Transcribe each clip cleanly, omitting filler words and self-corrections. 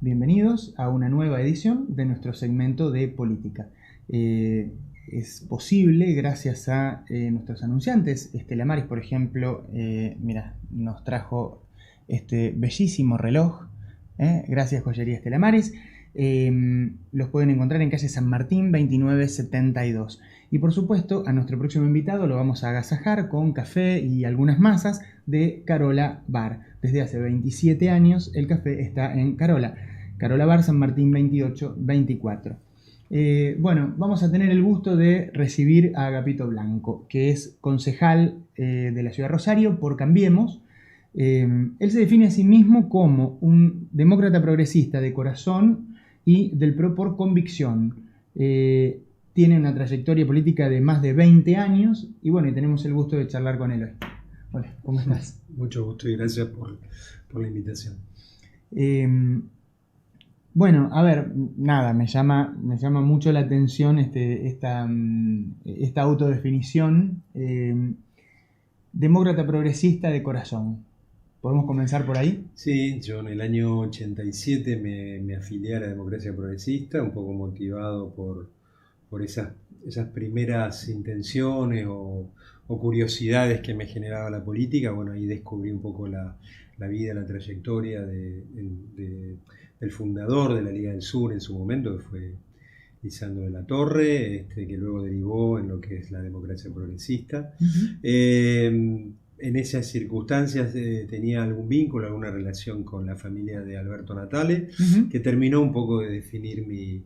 Bienvenidos a una nueva edición de nuestro segmento de política. Es posible gracias a nuestros anunciantes. Estela Maris, por ejemplo, nos trajo este bellísimo reloj. Gracias, Joyería Estela Maris. Los pueden encontrar en calle San Martín 2972. Y por supuesto, a nuestro próximo invitado lo vamos a agasajar con café y algunas masas de Carola Bar. Desde hace 27 años el café está en Carola Bar, San Martín 2824. Vamos a tener el gusto de recibir a Agapito Blanco, que es concejal de la ciudad de Rosario por Cambiemos. Él se define a sí mismo como un demócrata progresista de corazón y del PRO por convicción. Tiene una trayectoria política de más de 20 años y y tenemos el gusto de charlar con él hoy. Hola, ¿cómo estás? Mucho gusto y gracias por la invitación. Me llama mucho la atención esta autodefinición. Demócrata progresista de corazón. ¿Podemos comenzar por ahí? Sí, yo en el año 87 me afilié a la democracia progresista, un poco motivado por esas primeras intenciones o curiosidades que me generaba la política. Ahí descubrí un poco la vida, la trayectoria del fundador de la Liga del Sur en su momento, que fue Lisandro de la Torre, que luego derivó en lo que es la democracia progresista. Uh-huh. En esas circunstancias tenía algún vínculo, alguna relación con la familia de Alberto Natale, uh-huh, que terminó un poco de definir mi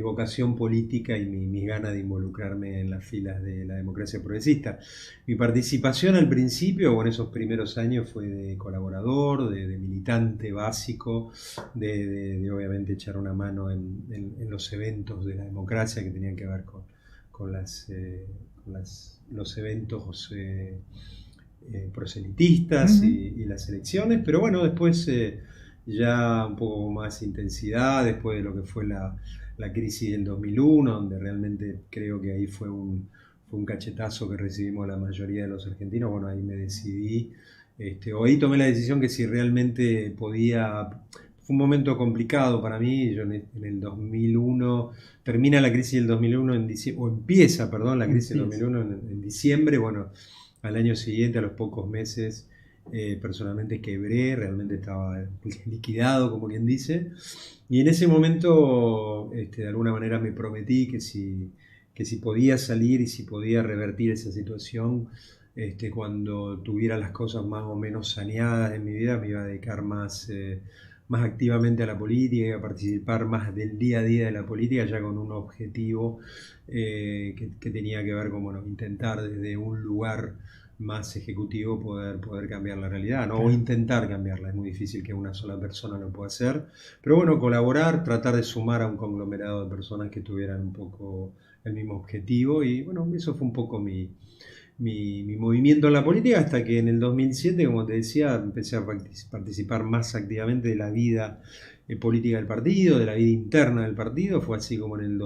vocación política y mis ganas de involucrarme en las filas de la democracia progresista. Mi participación al principio, en esos primeros años, fue de colaborador, de militante básico, de obviamente echar una mano en los eventos de la democracia que tenían que ver con los eventos proselitistas, uh-huh, y las elecciones, pero después ya un poco más intensidad, después de lo que fue la crisis del 2001, donde realmente creo que ahí fue un cachetazo que recibimos la mayoría de los argentinos. Ahí me decidí, ahí tomé la decisión que si realmente podía. Fue un momento complicado para mí. Yo en el 2001, termina la crisis del 2001 en diciembre, la crisis del 2001 en diciembre. Al año siguiente, a los pocos meses, personalmente quebré, realmente estaba liquidado, como quien dice. Y en ese momento, de alguna manera me prometí que si podía salir y si podía revertir esa situación, cuando tuviera las cosas más o menos saneadas en mi vida, me iba a dedicar más activamente a la política, a participar más del día a día de la política, ya con un objetivo que tenía que ver con intentar desde un lugar más ejecutivo poder cambiar la realidad, ¿no? O intentar cambiarla. Es muy difícil que una sola persona lo pueda hacer, pero colaborar, tratar de sumar a un conglomerado de personas que tuvieran un poco el mismo objetivo, y eso fue un poco mi movimiento en la política, hasta que en el 2007, como te decía, empecé a participar más activamente de la vida política del partido, de la vida interna del partido. Fue así como en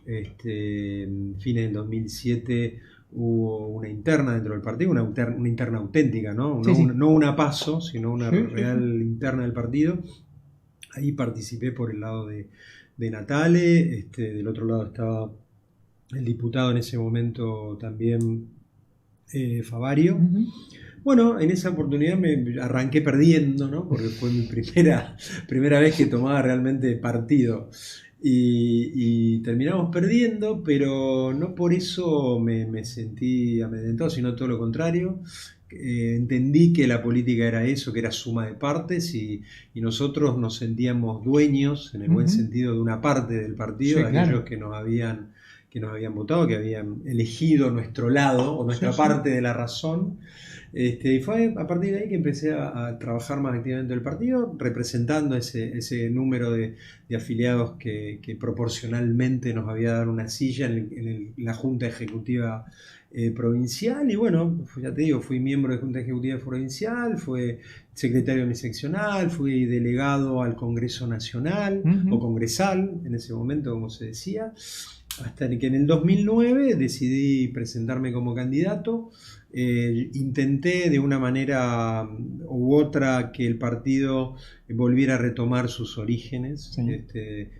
el fines del 2007 hubo una interna dentro del partido, una interna auténtica, ¿no? Sí. No una PASO, sino una real interna del partido. Ahí participé por el lado de Natale, del otro lado estaba el diputado en ese momento también, Favario. Uh-huh. En esa oportunidad me arranqué perdiendo, ¿no? Porque fue mi primera vez que tomaba realmente partido. Y terminamos perdiendo, pero no por eso me sentí amedrentado, sino todo lo contrario. Entendí que la política era eso, que era suma de partes, y nosotros nos sentíamos dueños, en el buen sentido, de una parte del partido, de aquellos que nos habían votado, que habían elegido nuestro lado o nuestra parte de la razón. Y fue a partir de ahí que empecé a trabajar más activamente en el partido, representando ese número de afiliados que proporcionalmente nos había dado una silla en la Junta Ejecutiva provincial. Y ya te digo, fui miembro de Junta Ejecutiva Provincial, fui secretario de mi seccional, fui delegado al Congreso Nacional, uh-huh, o congresal en ese momento, como se decía, hasta que en el 2009 decidí presentarme como candidato. intenté de una manera u otra que el partido volviera a retomar sus orígenes, Sí.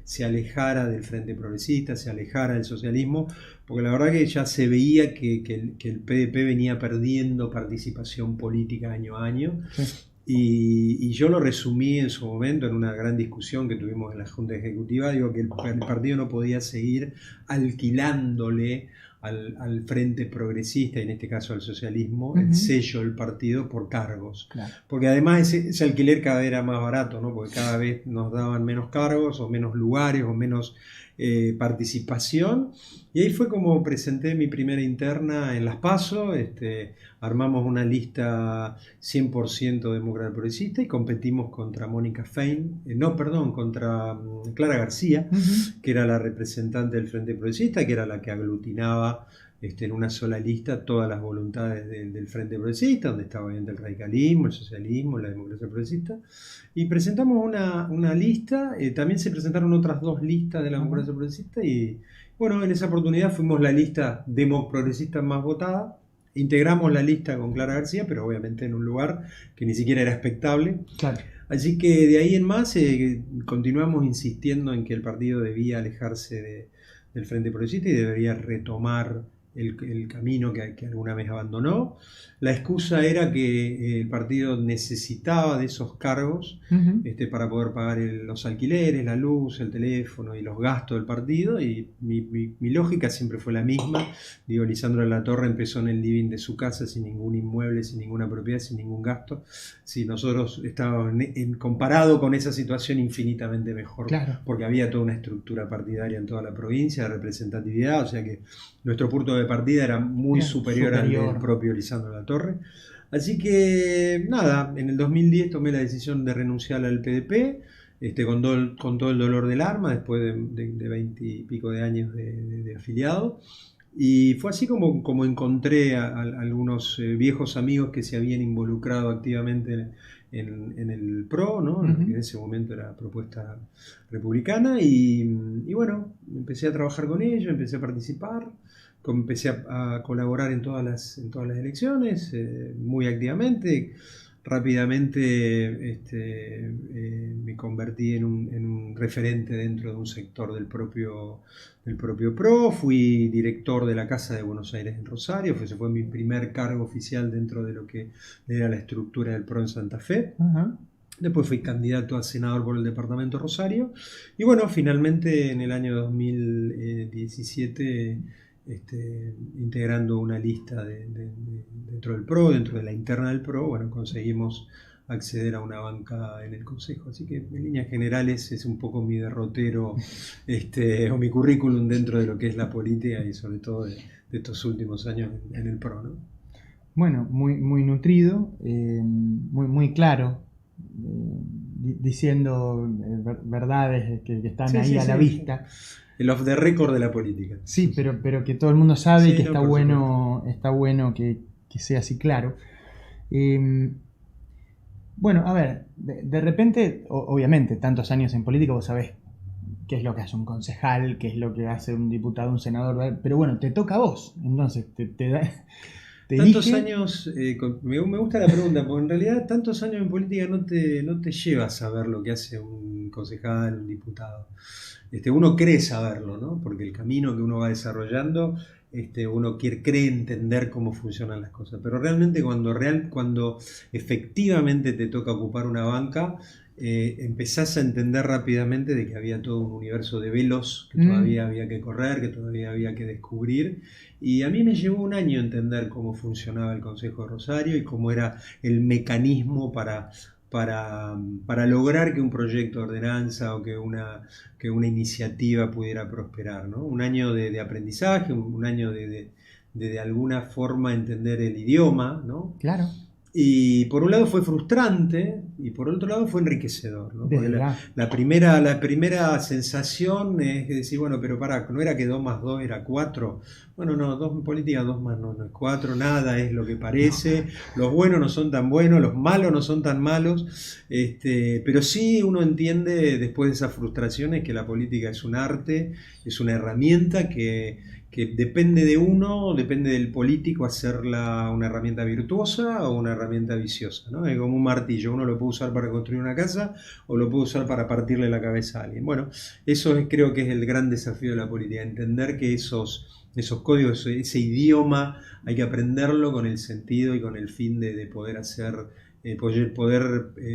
Se alejara del Frente Progresista, se alejara del socialismo, porque la verdad que ya se veía que el PDP venía perdiendo participación política año a año. Sí. Y yo lo resumí en su momento en una gran discusión que tuvimos en la Junta Ejecutiva. Digo que el partido no podía seguir alquilándole al Frente Progresista, y en este caso al socialismo, el sello del partido por cargos. Claro. Porque además ese alquiler cada vez era más barato, ¿no? Porque cada vez nos daban menos cargos o menos lugares o menos participación. Y ahí fue como presenté mi primera interna en las PASO. Armamos una lista 100% demócrata progresista y competimos contra Mónica Fein, contra Clara García, que era la representante del Frente Progresista, que era la que aglutinaba en una sola lista todas las voluntades del Frente Progresista, donde estaba obviamente el radicalismo, el socialismo, la democracia progresista. Y presentamos una lista, también se presentaron otras 2 listas de la democracia progresista, y bueno, en esa oportunidad fuimos la lista progresista más votada. Integramos la lista con Clara García, pero obviamente en un lugar que ni siquiera era expectable. Claro. Así que de ahí en más continuamos insistiendo en que el partido debía alejarse del Frente Progresista y debería retomar el camino que alguna vez abandonó. La excusa era que el partido necesitaba de esos cargos para poder pagar los alquileres, la luz, el teléfono y los gastos del partido, y mi lógica siempre fue la misma. Digo, Lisandro de la Torre empezó en el living de su casa sin ningún inmueble, sin ninguna propiedad, sin ningún gasto. Si nosotros estábamos comparado con esa situación infinitamente mejor, claro, porque había toda una estructura partidaria en toda la provincia de representatividad, o sea que nuestro punto de partida era muy superior al del propio Lisandro de la Torre. Así que nada, en el 2010 tomé la decisión de renunciar al PDP, con todo el dolor del alma, después de 20 y pico de años de afiliado. Y fue así como encontré a algunos viejos amigos que se habían involucrado activamente en el PRO, ¿no? Que en ese momento era Propuesta Republicana, y bueno, empecé a trabajar con ellos, empecé a participar, empecé a colaborar en todas las elecciones muy activamente. Rápidamente me convertí en un referente dentro de un sector del propio PRO. Fui director de la Casa de Buenos Aires en Rosario, ese fue mi primer cargo oficial dentro de lo que era la estructura del PRO en Santa Fe. Después fui candidato a senador por el departamento Rosario, y bueno, finalmente en el año 2017 integrando una lista dentro del PRO, dentro de la interna del PRO, bueno, conseguimos acceder a una banca en el Consejo. Así que en líneas generales es un poco mi derrotero o mi currículum dentro de lo que es la política, y sobre todo de estos últimos años en el PRO, ¿no? Bueno, muy nutrido, muy claro, diciendo verdades que están ahí a la vista. El off the record de la política. Sí, pero que todo el mundo sabe, y que está bueno que sea así claro. Bueno, a ver, de repente, obviamente, tantos años en política, vos sabés qué es lo que hace un concejal, qué es lo que hace un diputado, un senador, pero bueno, te toca a vos, entonces te da... Tantos años, me gusta la pregunta, porque en realidad tantos años en política no te lleva a saber lo que hace un concejal, un diputado. Uno cree saberlo, ¿no? Porque el camino que uno va desarrollando, uno cree entender cómo funcionan las cosas. Pero realmente cuando efectivamente te toca ocupar una banca, empezás a entender rápidamente de que había todo un universo de velos que todavía había que correr, que todavía había que descubrir. Y a mí me llevó un año entender cómo funcionaba el Consejo de Rosario y cómo era el mecanismo para lograr que un proyecto de ordenanza o que una iniciativa pudiera prosperar, ¿no? Un año de aprendizaje, un año de alguna forma entender el idioma, ¿no? Claro. Y por un lado fue frustrante y por otro lado fue enriquecedor, ¿no? Porque la primera sensación es decir, bueno, pero no era que 2 más 2 era 4. Bueno, no, 2 en política, 2 más no es 4, nada es lo que parece. Los buenos no son tan buenos, los malos no son tan malos. Pero sí uno entiende después de esas frustraciones que la política es un arte, es una herramienta que que depende de uno, depende del político hacerla una herramienta virtuosa o una herramienta viciosa, ¿no? Es como un martillo, uno lo puede usar para construir una casa o lo puede usar para partirle la cabeza a alguien. Bueno, creo que es el gran desafío de la política, entender que esos códigos, ese idioma, hay que aprenderlo con el sentido y con el fin de poder hacer,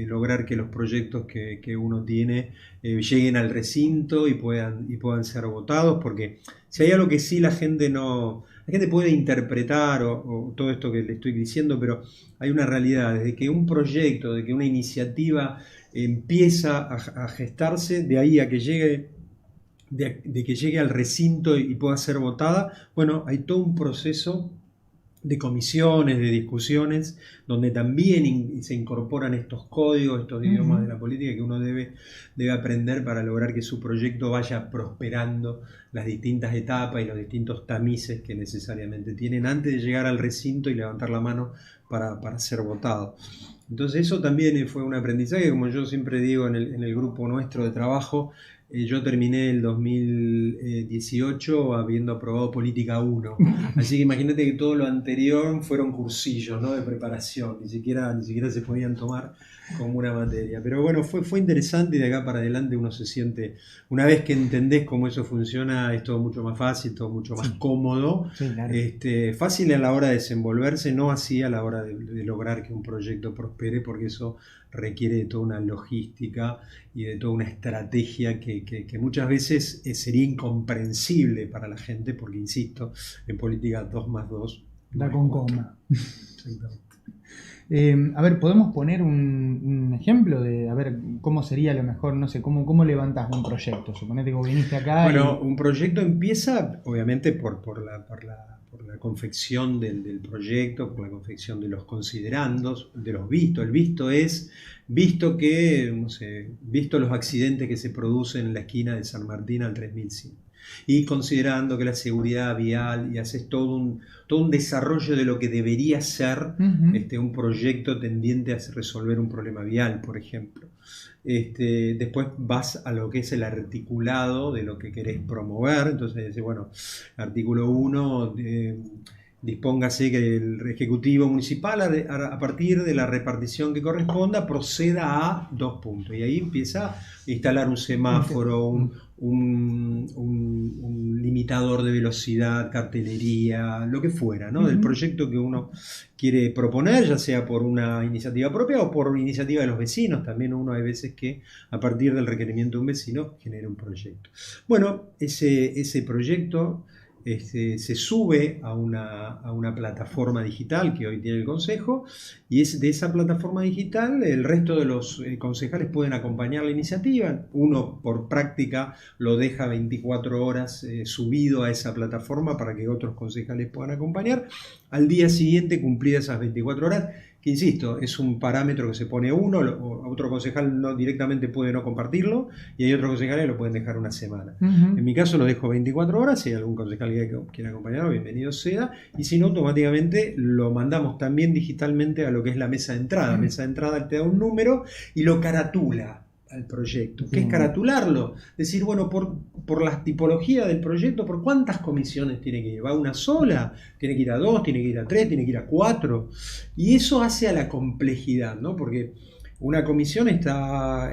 lograr que los proyectos que uno tiene lleguen al recinto y puedan ser votados, porque si hay algo que sí la gente puede interpretar o todo esto que le estoy diciendo, pero hay una realidad, desde que un proyecto, de que una iniciativa empieza a gestarse, de ahí a que llegue de que llegue al recinto y pueda ser votada, bueno, hay todo un proceso de comisiones, de discusiones, donde también se incorporan estos códigos, estos idiomas de la política que uno debe aprender para lograr que su proyecto vaya prosperando las distintas etapas y los distintos tamices que necesariamente tienen antes de llegar al recinto y levantar la mano para ser votado. Entonces eso también fue un aprendizaje, como yo siempre digo en el grupo nuestro de trabajo. Yo terminé el 2018 habiendo aprobado Política 1, así que imagínate que todo lo anterior fueron cursillos, ¿no?, de preparación, ni siquiera se podían tomar como una materia. Pero bueno, fue interesante y de acá para adelante uno se siente, una vez que entendés cómo eso funciona, es todo mucho más fácil, todo mucho más cómodo, claro. Fácil a la hora de desenvolverse, no así a la hora de lograr que un proyecto prospere, porque eso requiere de toda una logística y de toda una estrategia que muchas veces sería incomprensible para la gente, porque insisto, en política 2 más 2 da con coma. Exactamente. A ver, ¿podemos poner un ejemplo de, a ver, cómo sería a lo mejor, no sé, cómo levantás un proyecto? Suponete que vos viniste acá. Bueno, un proyecto empieza, obviamente, por la confección del proyecto, por la confección de los considerandos, de los vistos. El visto es, visto los accidentes que se producen en la esquina de San Martín al 3005. Y considerando que la seguridad vial, y haces todo un desarrollo de lo que debería ser un proyecto tendiente a resolver un problema vial, por ejemplo. Después vas a lo que es el articulado de lo que querés promover. Entonces, bueno, artículo 1, dispóngase que el Ejecutivo Municipal, a partir de la repartición que corresponda, proceda a 2 puntos. Y ahí empieza a instalar un semáforo, un limitador de velocidad, cartelería, lo que fuera, ¿no? Del proyecto que uno quiere proponer, ya sea por una iniciativa propia o por iniciativa de los vecinos. También uno hay veces que a partir del requerimiento de un vecino genera un proyecto. Bueno, ese proyecto se sube a una plataforma digital que hoy tiene el Consejo, y es de esa plataforma digital el resto de los concejales pueden acompañar la iniciativa. Uno por práctica lo deja 24 horas subido a esa plataforma para que otros concejales puedan acompañar. Al día siguiente, cumplidas esas 24 horas, que insisto, es un parámetro que se pone uno, otro concejal directamente puede no compartirlo, y hay otros concejales que lo pueden dejar una semana. En mi caso lo dejo 24 horas, si hay algún concejal que quiera acompañarlo, bienvenido sea, y si no, automáticamente lo mandamos también digitalmente a lo que es la mesa de entrada. Mesa de entrada te da un número y lo caratula al proyecto. ¿Qué es caratularlo? Decir, bueno, por la tipología del proyecto, ¿por cuántas comisiones tiene que ir? ¿Va una sola? ¿Tiene que ir a 2? ¿Tiene que ir a 3? ¿Tiene que ir a 4? Y eso hace a la complejidad, ¿no? Porque una comisión está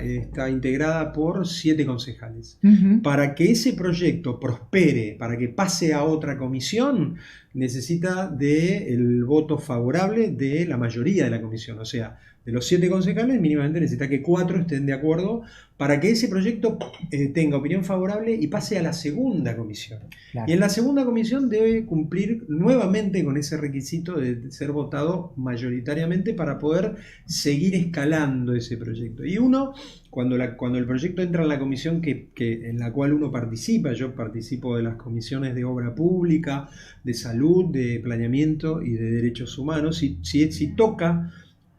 integrada por 7 concejales. Para que ese proyecto prospere, para que pase a otra comisión, necesita del voto favorable de la mayoría de la comisión. O sea, de los 7 concejales, mínimamente necesita que 4 estén de acuerdo para que ese proyecto tenga opinión favorable y pase a la segunda comisión. Claro. Y en la segunda comisión debe cumplir nuevamente con ese requisito de ser votado mayoritariamente para poder seguir escalando ese proyecto. Y uno, cuando el proyecto entra en la comisión en la cual uno participa, yo participo de las comisiones de obra pública, de salud, de planeamiento y de derechos humanos, si toca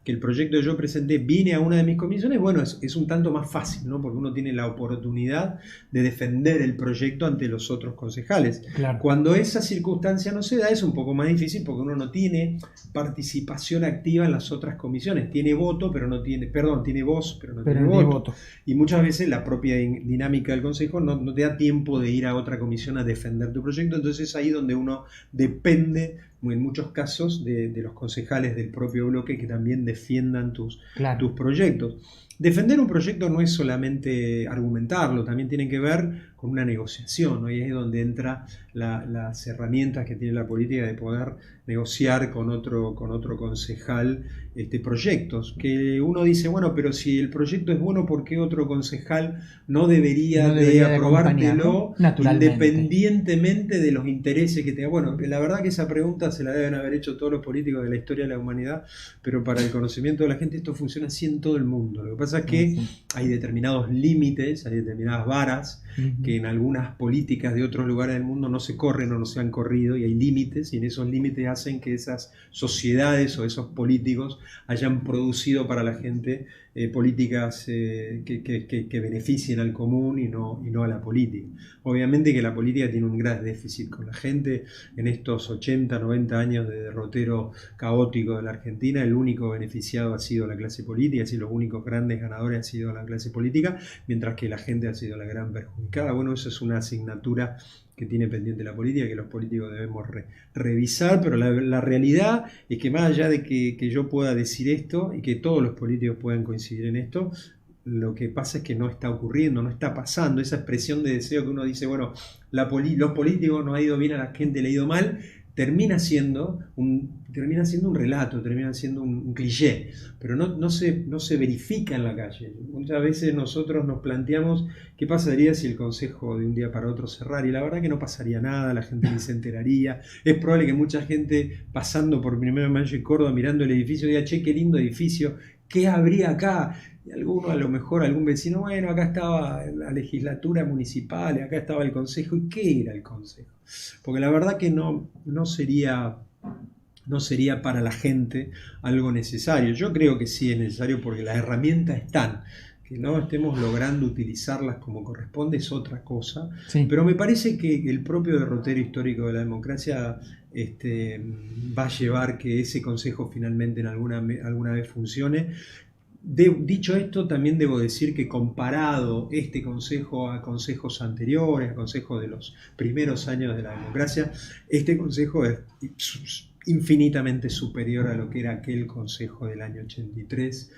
que el proyecto que yo presenté viene a una de mis comisiones, bueno, es un tanto más fácil, ¿no? Porque uno tiene la oportunidad de defender el proyecto ante los otros concejales. Claro. Cuando esa circunstancia no se da, es un poco más difícil porque uno no tiene participación activa en las otras comisiones. Tiene voto, pero no tiene, perdón, tiene voz, pero no tiene voto. Y muchas veces la propia dinámica del consejo no te da tiempo de ir a otra comisión a defender tu proyecto. Entonces es ahí donde uno depende, en muchos casos, de los concejales del propio bloque que también defiendan tus proyectos. Defender un proyecto no es solamente argumentarlo, también tiene que ver con una negociación, ¿no? Y ahí es donde entra las herramientas que tiene la política de poder negociar con otro concejal proyectos. Que uno dice, bueno, pero si el proyecto es bueno, ¿por qué otro concejal no debería de aprobártelo independientemente de los intereses que tenga? Bueno, la verdad que esa pregunta se la deben haber hecho todos los políticos de la historia de la humanidad, pero para el conocimiento de la gente esto funciona así en todo el mundo. Lo que pasa es que hay determinados límites, hay determinadas varas que en algunas políticas de otros lugares del mundo no se corren o no se han corrido, y hay límites, y en esos límites hacen que esas sociedades o esos políticos hayan producido para la gente políticas que beneficien al común y no a la política. Obviamente que la política tiene un gran déficit con la gente. En estos 80, 90 años de derrotero caótico de la Argentina, el único beneficiado ha sido la clase política, es decir, los únicos grandes ganadores ha sido la clase política, mientras que la gente ha sido la gran perjudicada. Bueno, eso es una asignatura que tiene pendiente la política, que los políticos debemos revisar, pero la realidad es que más allá de que yo pueda decir esto y que todos los políticos puedan coincidir en esto, lo que pasa es que no está ocurriendo, no está pasando. Esa expresión de deseo que uno dice, bueno, los políticos no ha ido bien, a la gente le ha ido mal, termina siendo un relato, termina siendo un cliché, pero no se verifica en la calle. Muchas veces nosotros nos planteamos qué pasaría si el consejo de un día para otro cerrara, y la verdad que no pasaría nada, la gente ni se enteraría. Es probable que mucha gente pasando por 1 de Mayo y Córdoba mirando el edificio diga, che, qué lindo edificio, ¿qué habría acá? Y alguno, a lo mejor algún vecino, bueno, acá estaba la legislatura municipal, acá estaba el consejo. ¿Y qué era el consejo? Porque la verdad que no sería para la gente algo necesario. Yo creo que sí es necesario porque las herramientas están. Que no estemos logrando utilizarlas como corresponde es otra cosa. Sí. Pero me parece que el propio derrotero histórico de la democracia va a llevar que ese consejo finalmente en alguna vez funcione. Dicho esto, también debo decir que comparado este consejo a consejos anteriores, a consejos de los primeros años de la democracia, este consejo es infinitamente superior a lo que era aquel consejo del año 83.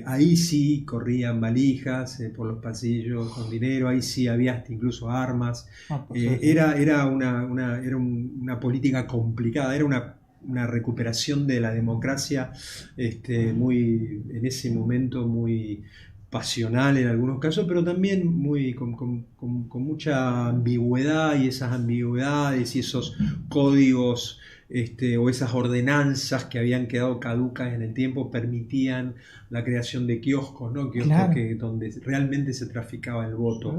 Ahí sí corrían valijas por los pasillos con dinero, ahí sí había hasta incluso armas. Era una política complicada, era una recuperación de la democracia en ese momento muy pasional en algunos casos, pero también con mucha ambigüedad, y esas ambigüedades y esos códigos o esas ordenanzas que habían quedado caducas en el tiempo permitían la creación de kioscos, ¿no? Kioscos donde realmente se traficaba el voto.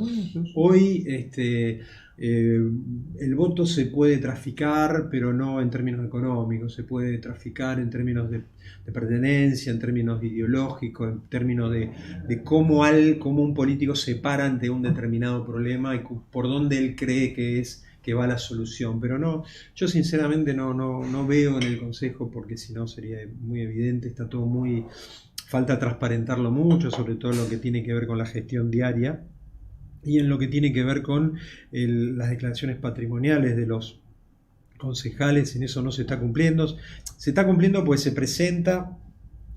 Hoy el voto se puede traficar, pero no en términos económicos, se puede traficar en términos de pertenencia, en términos ideológicos, en términos de cómo un político se para ante un determinado problema y por dónde él cree que va la solución. Pero no, yo sinceramente no veo en el consejo, porque si no sería muy evidente, está todo falta transparentarlo mucho, sobre todo en lo que tiene que ver con la gestión diaria y en lo que tiene que ver con las declaraciones patrimoniales de los concejales. En eso no se está cumpliendo. Se está cumpliendo pues se presenta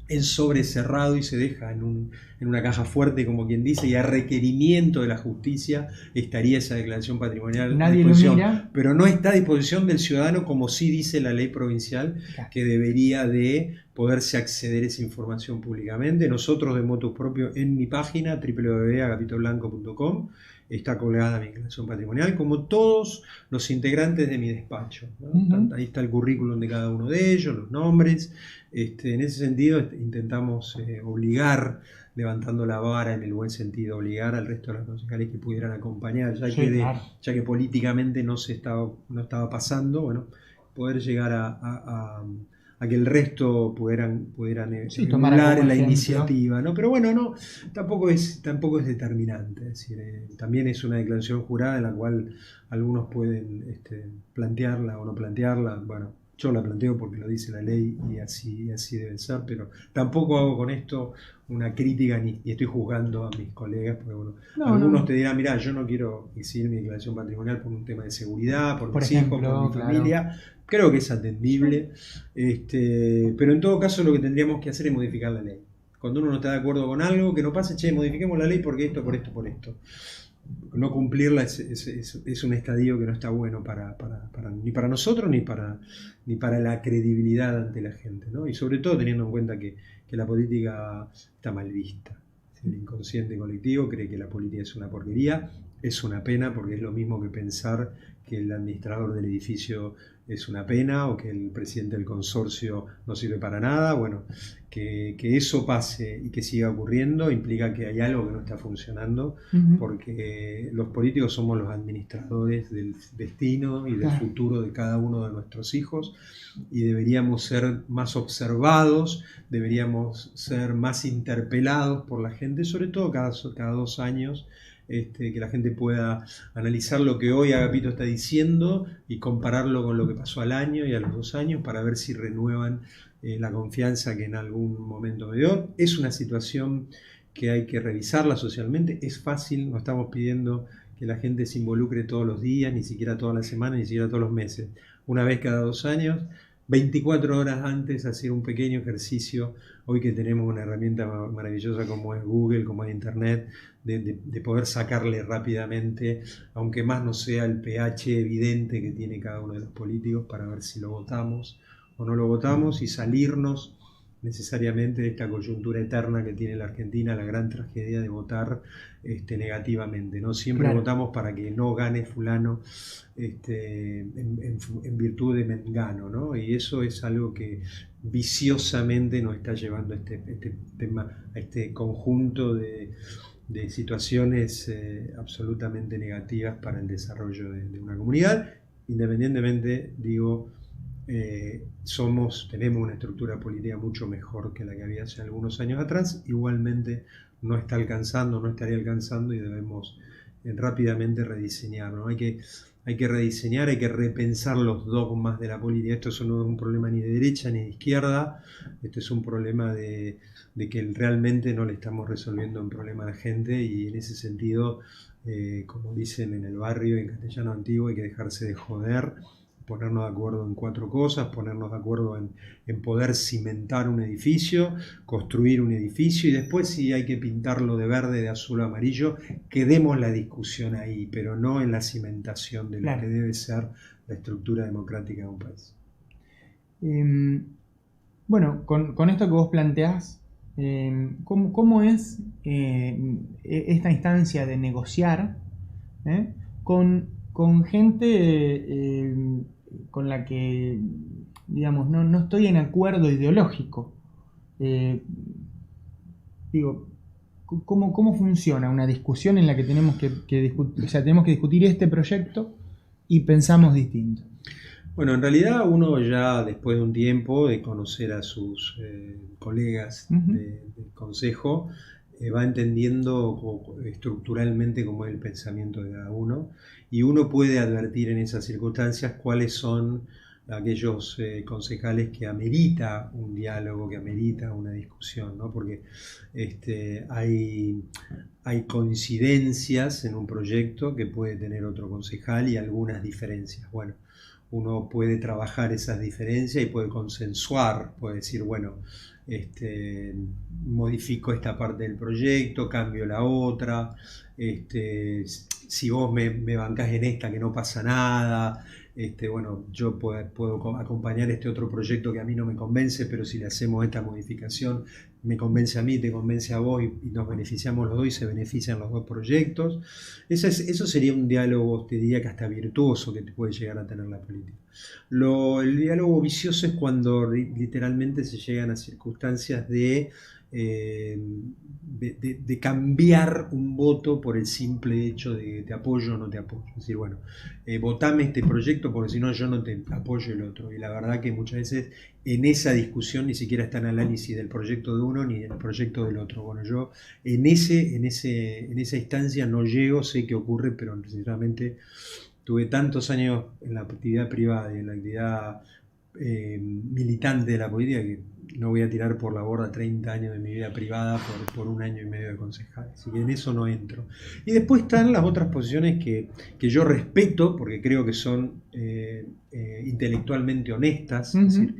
en sobre cerrado y se deja en una caja fuerte, como quien dice, y a requerimiento de la justicia estaría esa declaración patrimonial a disposición, pero no está a disposición del ciudadano, como sí dice la ley provincial, que debería de poderse acceder a esa información públicamente. Nosotros de motu propio, en mi página www.agapitoblanco.com está colgada mi declaración patrimonial, como todos los integrantes de mi despacho, ¿no? Ahí está el currículum de cada uno de ellos, los nombres. En ese sentido intentamos obligar, levantando la vara en el buen sentido, obligar al resto de los concejales que pudieran acompañar, ya que políticamente no estaba pasando, bueno, poder llegar a a que el resto pudieran tomar emular como la ejemplo. iniciativa, ¿no? Pero bueno, no, tampoco es determinante. Es decir, también es una declaración jurada en la cual algunos pueden plantearla o no plantearla. Bueno, yo la planteo porque lo dice la ley y así debe ser, pero tampoco hago con esto una crítica ni estoy juzgando a mis colegas, porque bueno, algunos te dirán, mirá, yo no quiero exigir mi declaración patrimonial por un tema de seguridad, por mis hijos, por mi familia. Creo que es atendible, pero en todo caso lo que tendríamos que hacer es modificar la ley. Cuando uno no está de acuerdo con algo, que no pase, modifiquemos la ley porque esto, por esto, por esto. No cumplirla es un estadio que no está bueno ni para nosotros ni para la credibilidad ante la gente, ¿no? Y sobre todo teniendo en cuenta que la política está mal vista. El inconsciente colectivo cree que la política es una porquería. Es una pena porque es lo mismo que pensar que el administrador del edificio es una pena o que el presidente del consorcio no sirve para nada. Bueno, que eso pase y que siga ocurriendo implica que hay algo que no está funcionando, porque los políticos somos los administradores del destino y del futuro de cada uno de nuestros hijos y deberíamos ser más observados, deberíamos ser más interpelados por la gente, sobre todo cada 2 años. Que la gente pueda analizar lo que hoy Agapito está diciendo y compararlo con lo que pasó al año y a los 2 años para ver si renuevan la confianza que en algún momento me dio. Es una situación que hay que revisarla socialmente. Es fácil, no estamos pidiendo que la gente se involucre todos los días, ni siquiera todas las semanas, ni siquiera todos los meses. Una vez cada 2 años, 24 horas antes, hacer un pequeño ejercicio. Hoy que tenemos una herramienta maravillosa como es Google, como es Internet, de poder sacarle rápidamente, aunque más no sea el pH evidente que tiene cada uno de los políticos, para ver si lo votamos o no lo votamos y salirnos necesariamente de esta coyuntura eterna que tiene la Argentina, la gran tragedia de votar negativamente, ¿no? Siempre votamos para que no gane fulano en virtud de mengano, ¿no? Y eso es algo que viciosamente nos está llevando a este conjunto de situaciones absolutamente negativas para el desarrollo de una comunidad. Independientemente, digo, tenemos una estructura política mucho mejor que la que había hace algunos años atrás. Igualmente no estaría alcanzando y debemos rápidamente rediseñar, ¿no? Hay que rediseñar, hay que repensar los dogmas de la política. Esto no es un problema ni de derecha ni de izquierda, esto es un problema de que realmente no le estamos resolviendo un problema a la gente, y en ese sentido, como dicen en el barrio, en castellano antiguo, hay que dejarse de joder, ponernos de acuerdo en 4 cosas, ponernos de acuerdo en poder cimentar un edificio, construir un edificio, y después si hay que pintarlo de verde, de azul o amarillo, quedemos la discusión ahí, pero no en la cimentación de lo que debe ser la estructura democrática de un país. Bueno, con esto que vos planteás, ¿cómo es esta instancia de negociar con gente con la que, digamos, no estoy en acuerdo ideológico? Digo, ¿cómo funciona una discusión en la que tenemos que discutir, o sea, tenemos que discutir este proyecto y pensamos distinto? Bueno, en realidad uno ya después de un tiempo de conocer a sus colegas del consejo, va entendiendo estructuralmente cómo es el pensamiento de cada uno, y uno puede advertir en esas circunstancias cuáles son aquellos concejales que amerita un diálogo, que amerita una discusión, ¿no? Porque hay coincidencias en un proyecto que puede tener otro concejal y algunas diferencias. Bueno, uno puede trabajar esas diferencias y puede consensuar, puede decir, bueno, modifico esta parte del proyecto, cambio la otra, si vos me bancás en esta que no pasa nada, bueno, yo puedo acompañar este otro proyecto que a mí no me convence, pero si le hacemos esta modificación me convence a mí, te convence a vos, y nos beneficiamos los dos y se benefician los dos proyectos. Eso sería un diálogo, te diría que hasta virtuoso, que te puede llegar a tener la política. El diálogo vicioso es cuando literalmente se llegan a circunstancias de cambiar un voto por el simple hecho de te apoyo o no te apoyo. Es decir, bueno, votame este proyecto porque si no yo no te apoyo el otro. Y la verdad que muchas veces en esa discusión ni siquiera está el análisis del proyecto de uno ni del proyecto del otro. Bueno, yo en esa instancia no llego, sé que ocurre, pero sinceramente tuve tantos años en la actividad privada y en la actividad militante de la política que no voy a tirar por la borda 30 años de mi vida privada por un año y medio de concejal. Así que en eso no entro. Y después están las otras posiciones que yo respeto porque creo que son intelectualmente honestas. Es decir,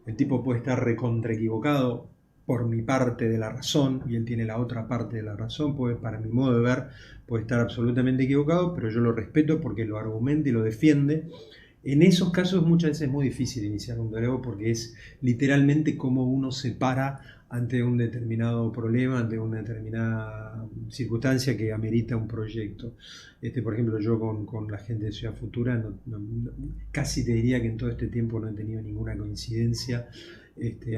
el tipo puede estar recontra equivocado por mi parte de la razón y él tiene la otra parte de la razón, pues para mi modo de ver puede estar absolutamente equivocado, pero yo lo respeto porque lo argumenta y lo defiende. En esos casos muchas veces es muy difícil iniciar un diálogo porque es literalmente cómo uno se para ante un determinado problema, ante una determinada circunstancia que amerita un proyecto. Por ejemplo, yo con la gente de Ciudad Futura casi te diría que en todo este tiempo no he tenido ninguna coincidencia.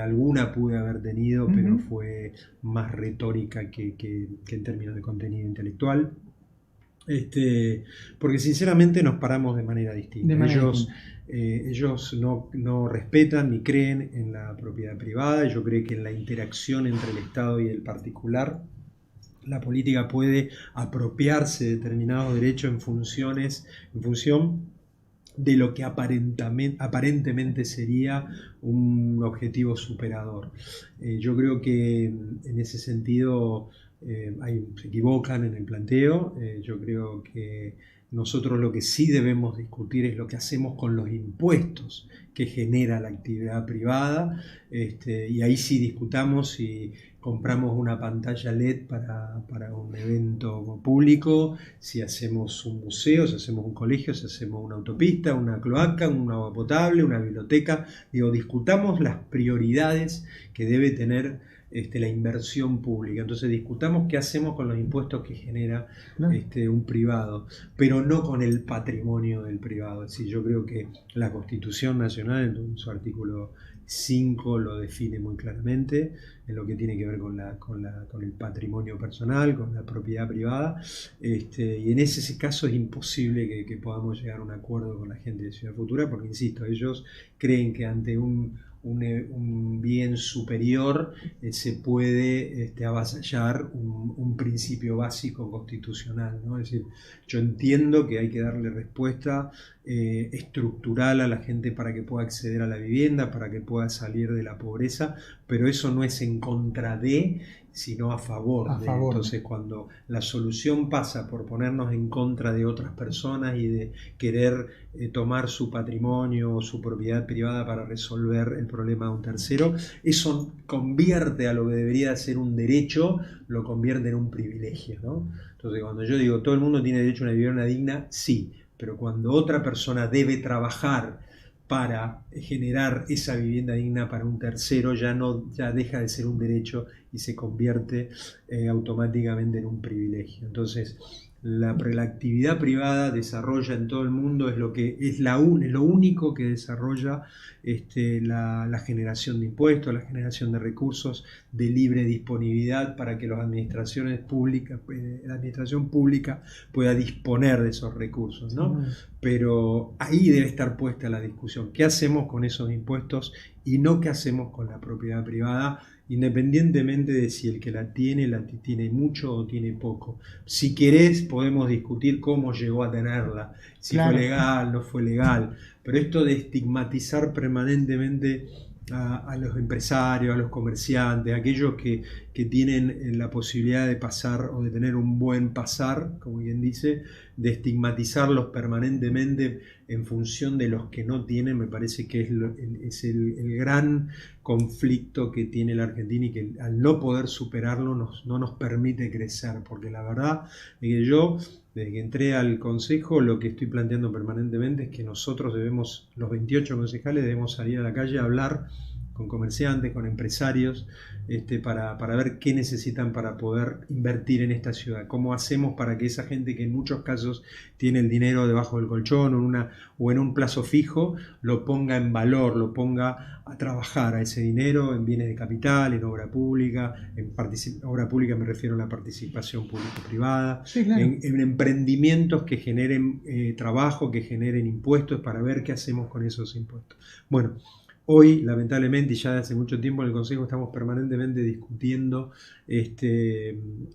Alguna pude haber tenido, pero fue más retórica que en términos de contenido intelectual. Porque sinceramente nos paramos de manera distinta. Ellos no respetan ni creen en la propiedad privada. Yo creo que en la interacción entre el Estado y el particular, la política puede apropiarse de determinados derechos en función de lo que aparentemente sería un objetivo superador. Yo creo que en ese sentido se equivocan en el planteo. Yo creo que nosotros lo que sí debemos discutir es lo que hacemos con los impuestos que genera la actividad privada, y ahí sí discutamos si compramos una pantalla LED para un evento público, si hacemos un museo, si hacemos un colegio, si hacemos una autopista, una cloaca, un agua potable, una biblioteca. Discutamos las prioridades que debe tener la inversión pública. Entonces discutamos qué hacemos con los impuestos que genera un privado, pero no con el patrimonio del privado. Es decir, yo creo que la Constitución Nacional en su artículo 5 lo define muy claramente en lo que tiene que ver con el patrimonio personal, con la propiedad privada, y en ese caso es imposible que podamos llegar a un acuerdo con la gente de Ciudad Futura, porque insisto, ellos creen que ante un bien superior se puede avasallar un principio básico constitucional, ¿no? Es decir, yo entiendo que hay que darle respuesta estructural a la gente para que pueda acceder a la vivienda, para que pueda salir de la pobreza, pero eso no es en contra de, sino a favor de. Entonces, cuando la solución pasa por ponernos en contra de otras personas y de querer tomar su patrimonio o su propiedad privada para resolver el problema de un tercero, eso convierte a lo que debería ser un derecho, lo convierte en un privilegio, ¿no? Entonces, cuando yo digo todo el mundo tiene derecho a una vivienda digna, sí, pero cuando otra persona debe trabajar para generar esa vivienda digna para un tercero, ya deja de ser un derecho y se convierte automáticamente en un privilegio. Entonces, la actividad privada desarrolla en todo el mundo, es lo único que desarrolla la generación de impuestos, la generación de recursos de libre disponibilidad para que la administración pública pueda disponer de esos recursos, ¿no? Pero ahí debe estar puesta la discusión. ¿Qué hacemos con esos impuestos y no qué hacemos con la propiedad privada? Independientemente de si el que la tiene mucho o tiene poco. Si querés, podemos discutir cómo llegó a tenerla, si fue legal, no fue legal, pero esto de estigmatizar permanentemente a los empresarios, a los comerciantes, a aquellos que tienen la posibilidad de pasar o de tener un buen pasar, como quien dice, de estigmatizarlos permanentemente en función de los que no tienen, me parece que es el gran conflicto que tiene la Argentina y que al no poder superarlo no nos permite crecer, porque la verdad es que yo, desde que entré al Consejo, lo que estoy planteando permanentemente es que nosotros los 28 concejales, debemos salir a la calle a hablar con comerciantes, con empresarios, para ver qué necesitan para poder invertir en esta ciudad. ¿Cómo hacemos para que esa gente que en muchos casos tiene el dinero debajo del colchón o en un plazo fijo, lo ponga en valor, lo ponga a trabajar a ese dinero en bienes de capital, en obra pública? Obra pública me refiero a la participación público-privada, Sí, claro. en emprendimientos que generen trabajo, que generen impuestos, para ver qué hacemos con esos impuestos. Bueno, hoy, lamentablemente, y ya desde hace mucho tiempo en el Consejo estamos permanentemente discutiendo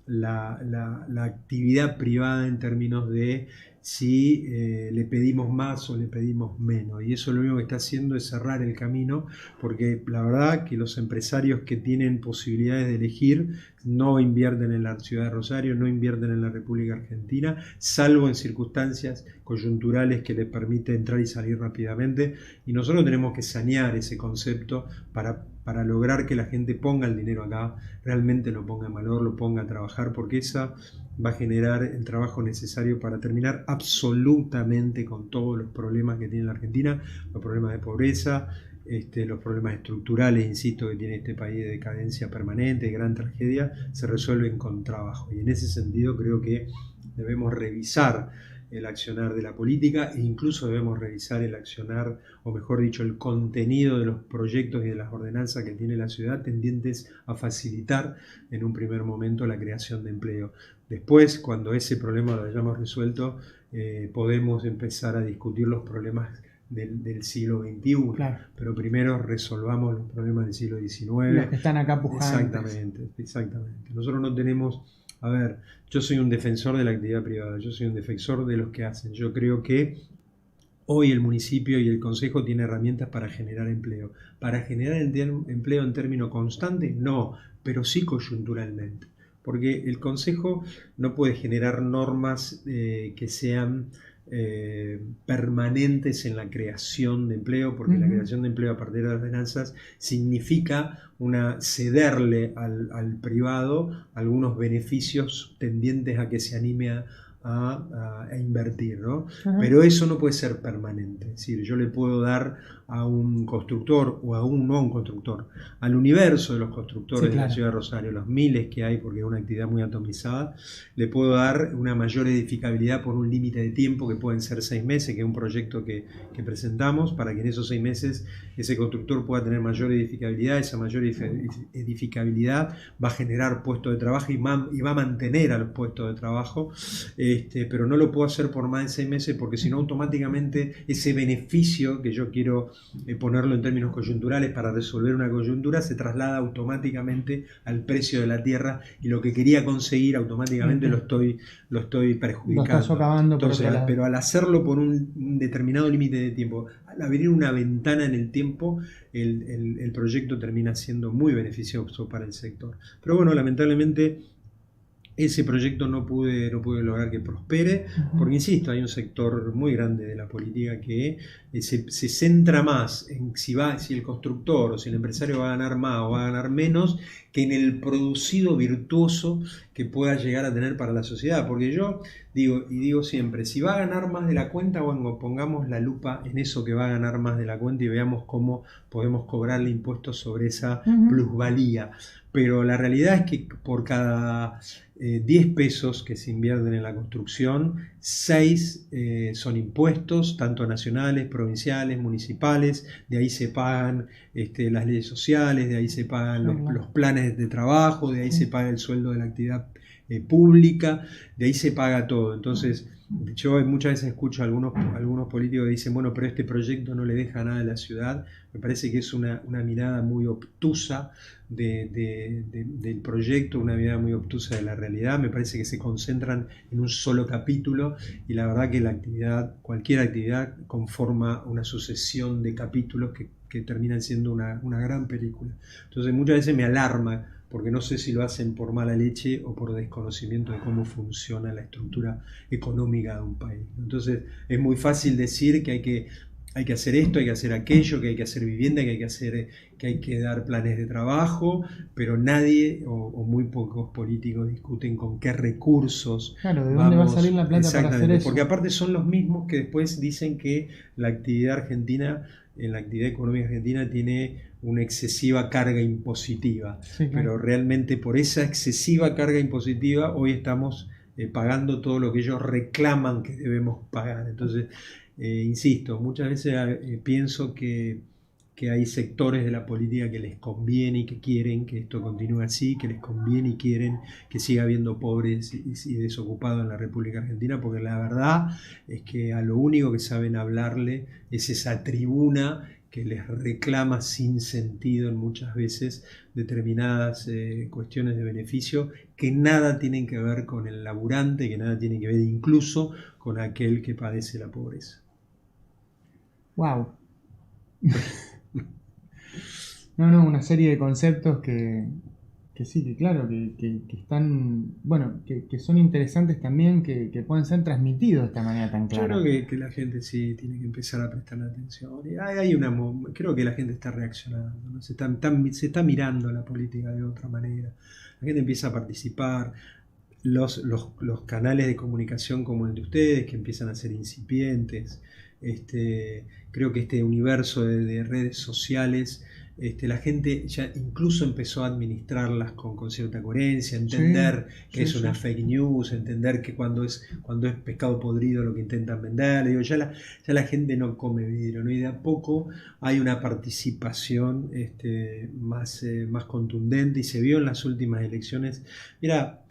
la actividad privada en términos de si le pedimos más o le pedimos menos. Y eso lo único que está haciendo es cerrar el camino, porque la verdad que los empresarios que tienen posibilidades de elegir no invierten en la ciudad de Rosario, no invierten en la República Argentina, salvo en circunstancias coyunturales que les permite entrar y salir rápidamente. Y nosotros tenemos que sanear ese concepto para lograr que la gente ponga el dinero acá, realmente lo ponga en valor, lo ponga a trabajar, porque esa va a generar el trabajo necesario para terminar absolutamente con todos los problemas que tiene la Argentina, los problemas de pobreza, los problemas estructurales, insisto, que tiene este país de decadencia permanente, de gran tragedia, se resuelven con trabajo. Y en ese sentido creo que debemos revisar el accionar de la política e incluso debemos revisar el accionar, o mejor dicho, el contenido de los proyectos y de las ordenanzas que tiene la ciudad, tendientes a facilitar en un primer momento la creación de empleo. Después, cuando ese problema lo hayamos resuelto, podemos empezar a discutir los problemas del siglo XXI, claro. Pero primero resolvamos los problemas del siglo XIX. Los que están acá pujando. Exactamente. Nosotros no tenemos... A ver, yo soy un defensor de la actividad privada, yo soy un defensor de los que hacen. Yo creo que hoy el municipio y el consejo tienen herramientas para generar empleo. ¿Para generar empleo en términos constantes? No, pero sí coyunturalmente. Porque el consejo no puede generar normas que sean permanentes en la creación de empleo, porque la creación de empleo a partir de las ordenanzas significa cederle al privado algunos beneficios tendientes a que se anime a invertir, ¿no? Pero eso no puede ser permanente. Es decir, yo le puedo dar a un constructor o no a un constructor, al universo de los constructores de la ciudad de Rosario, los miles que hay, porque es una actividad muy atomizada, le puedo dar una mayor edificabilidad por un límite de tiempo que pueden ser 6 meses, que es un proyecto que presentamos, para que en esos 6 meses ese constructor pueda tener mayor edificabilidad. Esa mayor edificabilidad va a generar puestos de trabajo y va a mantener a los puestos de trabajo, pero no lo puedo hacer por más de 6 meses, porque si no automáticamente ese beneficio que yo quiero ponerlo en términos coyunturales para resolver una coyuntura se traslada automáticamente al precio de la tierra, y lo que quería conseguir automáticamente lo estoy perjudicando. Lo estás socavando. Entonces, pero al hacerlo por un determinado límite de tiempo, al abrir una ventana en el tiempo, el proyecto termina siendo muy beneficioso para el sector. Pero bueno, lamentablemente ese proyecto no pude lograr que prospere, porque insisto, hay un sector muy grande de la política que se centra más en si el constructor o si el empresario va a ganar más o va a ganar menos, que en el producido virtuoso que pueda llegar a tener para la sociedad. Porque yo digo siempre, si va a ganar más de la cuenta, bueno, pongamos la lupa en eso que va a ganar más de la cuenta y veamos cómo podemos cobrarle impuestos sobre esa plusvalía. Pero la realidad es que por cada 10 pesos que se invierten en la construcción, 6 son impuestos, tanto nacionales, provinciales, municipales. De ahí se pagan las leyes sociales, de ahí se pagan los planes de trabajo, de ahí se paga el sueldo de la actividad pública, de ahí se paga todo. Entonces, yo muchas veces escucho a algunos políticos que dicen, bueno, pero este proyecto no le deja nada a la ciudad. Me parece que es una mirada muy obtusa del proyecto, una mirada muy obtusa de la realidad. Me parece que se concentran en un solo capítulo, y la verdad que cualquier actividad conforma una sucesión de capítulos que terminan siendo una gran película. Entonces muchas veces me alarma, porque no sé si lo hacen por mala leche o por desconocimiento de cómo funciona la estructura económica de un país. Entonces es muy fácil decir que hay que hacer esto, hay que hacer aquello, que hay que hacer vivienda, que hay que dar planes de trabajo, pero nadie o muy pocos políticos discuten con qué recursos. Claro, ¿de dónde va a salir la plata para hacer eso? Porque aparte son los mismos que después dicen que la actividad argentina en la actividad económica argentina tiene una excesiva carga impositiva, Sí, claro. pero realmente por esa excesiva carga impositiva hoy estamos pagando todo lo que ellos reclaman que debemos pagar. Entonces, insisto, muchas veces pienso que hay sectores de la política que les conviene y que quieren que esto continúe así, que les conviene y quieren que siga habiendo pobres y desocupados en la República Argentina, porque la verdad es que a lo único que saben hablarle es esa tribuna que les reclama sin sentido en muchas veces determinadas cuestiones de beneficio que nada tienen que ver con el laburante, que nada tienen que ver incluso con aquel que padece la pobreza. Wow. No, una serie de conceptos que sí, que claro, que están, bueno, que son interesantes también, que pueden ser transmitidos de esta manera tan Yo clara. creo que la gente sí tiene que empezar a prestar atención. Y creo que la gente está reaccionando, ¿no? Se está mirando la política de otra manera. La gente empieza a participar. Los canales de comunicación como el de ustedes, que empiezan a ser incipientes. Creo que este universo de redes sociales, la gente ya incluso empezó a administrarlas con cierta coherencia, entender que es una fake news, entender que cuando es pescado podrido lo que intentan vender. Digo, ya la gente no come vidrio, ¿no? Y de a poco hay una participación más contundente, y se vio en las últimas elecciones. Mira,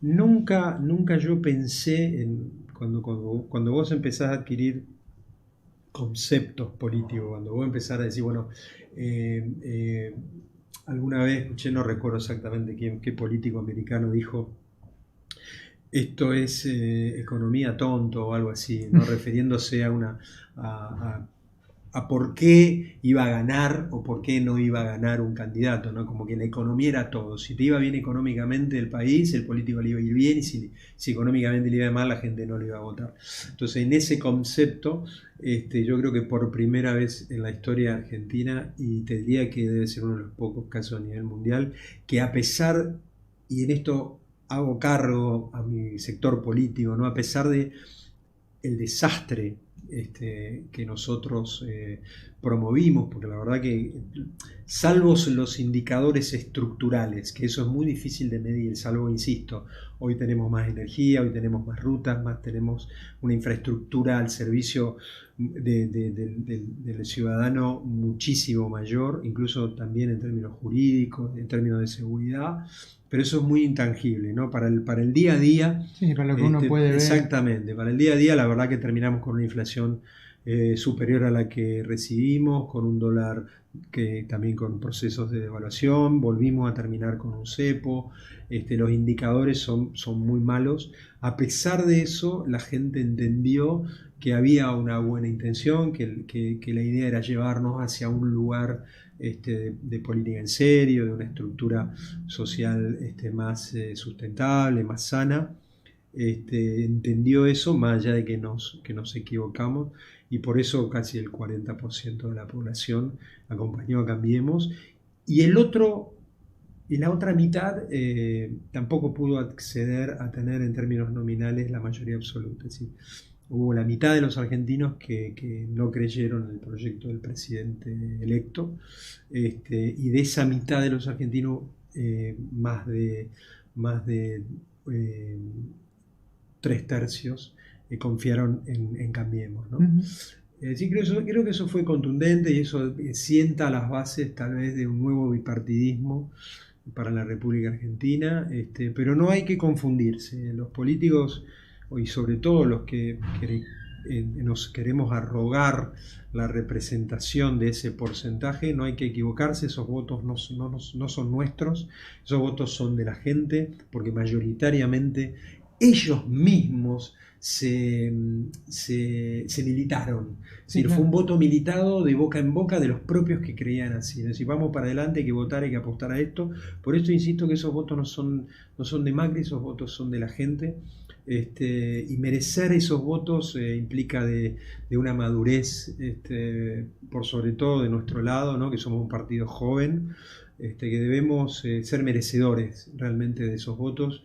nunca yo pensé cuando vos empezás a adquirir conceptos políticos, cuando vos empezás a decir, bueno, alguna vez escuché, no recuerdo exactamente qué político americano dijo, esto es economía tonto o algo así, ¿no? Refiriéndose a por qué iba a ganar o por qué no iba a ganar un candidato, ¿no? Como que la economía era todo. Si te iba bien económicamente el país, el político le iba a ir bien, y si económicamente le iba mal, la gente no le iba a votar. Entonces, en ese concepto, yo creo que por primera vez en la historia argentina, y te diría que debe ser uno de los pocos casos a nivel mundial, que a pesar, y en esto hago cargo a mi sector político, ¿no? A pesar de el desastre que nosotros promovimos, porque la verdad que, salvo los indicadores estructurales, que eso es muy difícil de medir, salvo, insisto, hoy tenemos más energía, hoy tenemos más rutas, tenemos una infraestructura al servicio del ciudadano muchísimo mayor, incluso también en términos jurídicos, en términos de seguridad. Pero eso es muy intangible, ¿no? Para el día a día. Sí, para lo que uno puede ver. Exactamente, para el día a día la verdad que terminamos con una inflación superior a la que recibimos, con un dólar que también con procesos de devaluación, volvimos a terminar con un cepo, los indicadores son muy malos. A pesar de eso, la gente entendió que había una buena intención, que la idea era llevarnos hacia un lugar de política en serio, de una estructura social más sustentable, más sana. Entendió eso, más allá de que nos equivocamos, y por eso casi el 40% de la población acompañó a Cambiemos, y la otra mitad tampoco pudo acceder a tener en términos nominales la mayoría absoluta. ¿Sí? Hubo la mitad de los argentinos que no creyeron en el proyecto del presidente electo, y de esa mitad de los argentinos, más de 3/3 confiaron en Cambiemos, ¿no? Sí, creo que eso fue contundente, y eso sienta las bases tal vez de un nuevo bipartidismo para la República Argentina, pero no hay que confundirse. Los políticos, y sobre todo los que nos queremos arrogar la representación de ese porcentaje, no hay que equivocarse. Esos votos no son nuestros, esos votos son de la gente, porque mayoritariamente ellos mismos se militaron. Es decir, fue un voto militado de boca en boca de los propios que creían así. Es decir, vamos para adelante, hay que votar, hay que apostar a esto. Por esto insisto que esos votos no son de Macri, esos votos son de la gente. Y merecer esos votos implica de una madurez, por sobre todo de nuestro lado, ¿no? Que somos un partido joven, que debemos ser merecedores realmente de esos votos.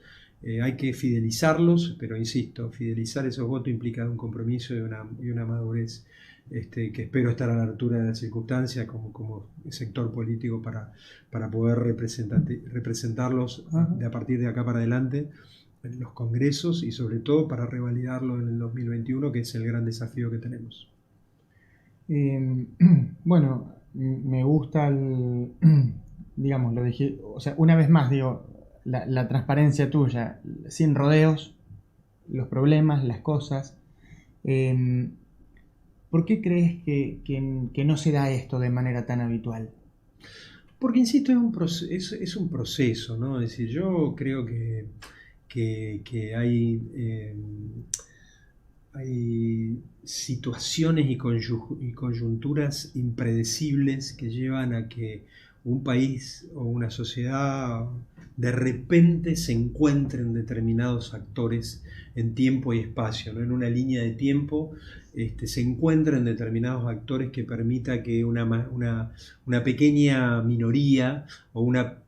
Hay que fidelizarlos, pero insisto, fidelizar esos votos implica un compromiso y una madurez que espero estar a la altura de las circunstancias como sector político para poder representarlos a partir de acá para adelante en los congresos y sobre todo para revalidarlo en el 2021, que es el gran desafío que tenemos. Bueno, me gusta digamos, lo dije, o sea, una vez más, digo, la transparencia tuya, sin rodeos, los problemas, las cosas. ¿Por qué crees que no se da esto de manera tan habitual? Porque, insisto, es un proceso, ¿no? Es decir, yo creo que hay situaciones y coyunturas impredecibles que llevan a que un país o una sociedad de repente se encuentren determinados actores en tiempo y espacio, ¿no? En una línea de tiempo se encuentran determinados actores que permita que una pequeña minoría o una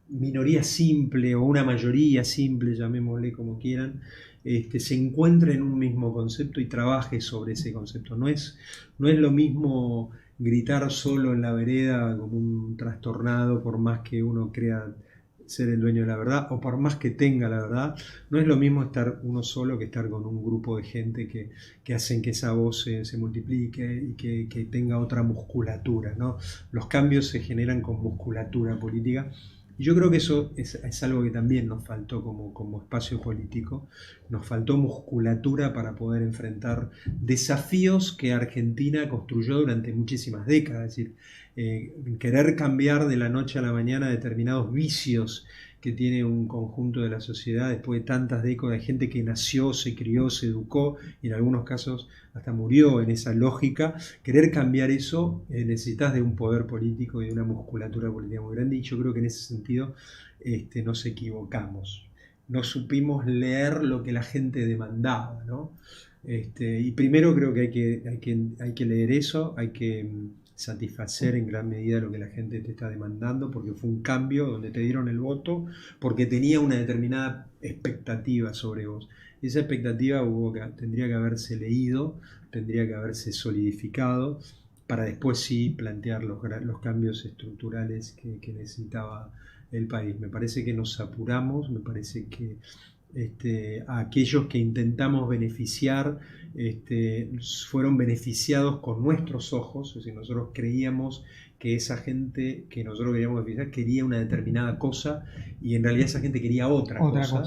minoría simple o una mayoría simple, llamémosle como quieran, se encuentre en un mismo concepto y trabaje sobre ese concepto. No es lo mismo gritar solo en la vereda como un trastornado, por más que uno crea ser el dueño de la verdad o por más que tenga la verdad. No es lo mismo estar uno solo que estar con un grupo de gente que hacen que esa voz se multiplique y que tenga otra musculatura, ¿no? Los cambios se generan con musculatura política. Y yo creo que eso es algo que también nos faltó como espacio político. Nos faltó musculatura para poder enfrentar desafíos que Argentina construyó durante muchísimas décadas. Es decir, querer cambiar de la noche a la mañana determinados vicios que tiene un conjunto de la sociedad después de tantas décadas de gente que nació, se crió, se educó y en algunos casos hasta murió en esa lógica. Querer cambiar eso necesitas de un poder político y de una musculatura política muy grande, y yo creo que en ese sentido nos equivocamos. No supimos leer lo que la gente demandaba, ¿no? Y primero creo que hay que leer eso, hay que satisfacer en gran medida lo que la gente te está demandando, porque fue un cambio donde te dieron el voto, porque tenía una determinada expectativa sobre vos. Esa expectativa tendría que haberse leído, tendría que haberse solidificado, para después sí plantear los cambios estructurales que necesitaba el país. Me parece que nos apuramos, me parece que a aquellos que intentamos beneficiar fueron beneficiados con nuestros ojos. Es decir, nosotros creíamos que esa gente que nosotros queríamos beneficiar quería una determinada cosa y en realidad esa gente quería otra cosa.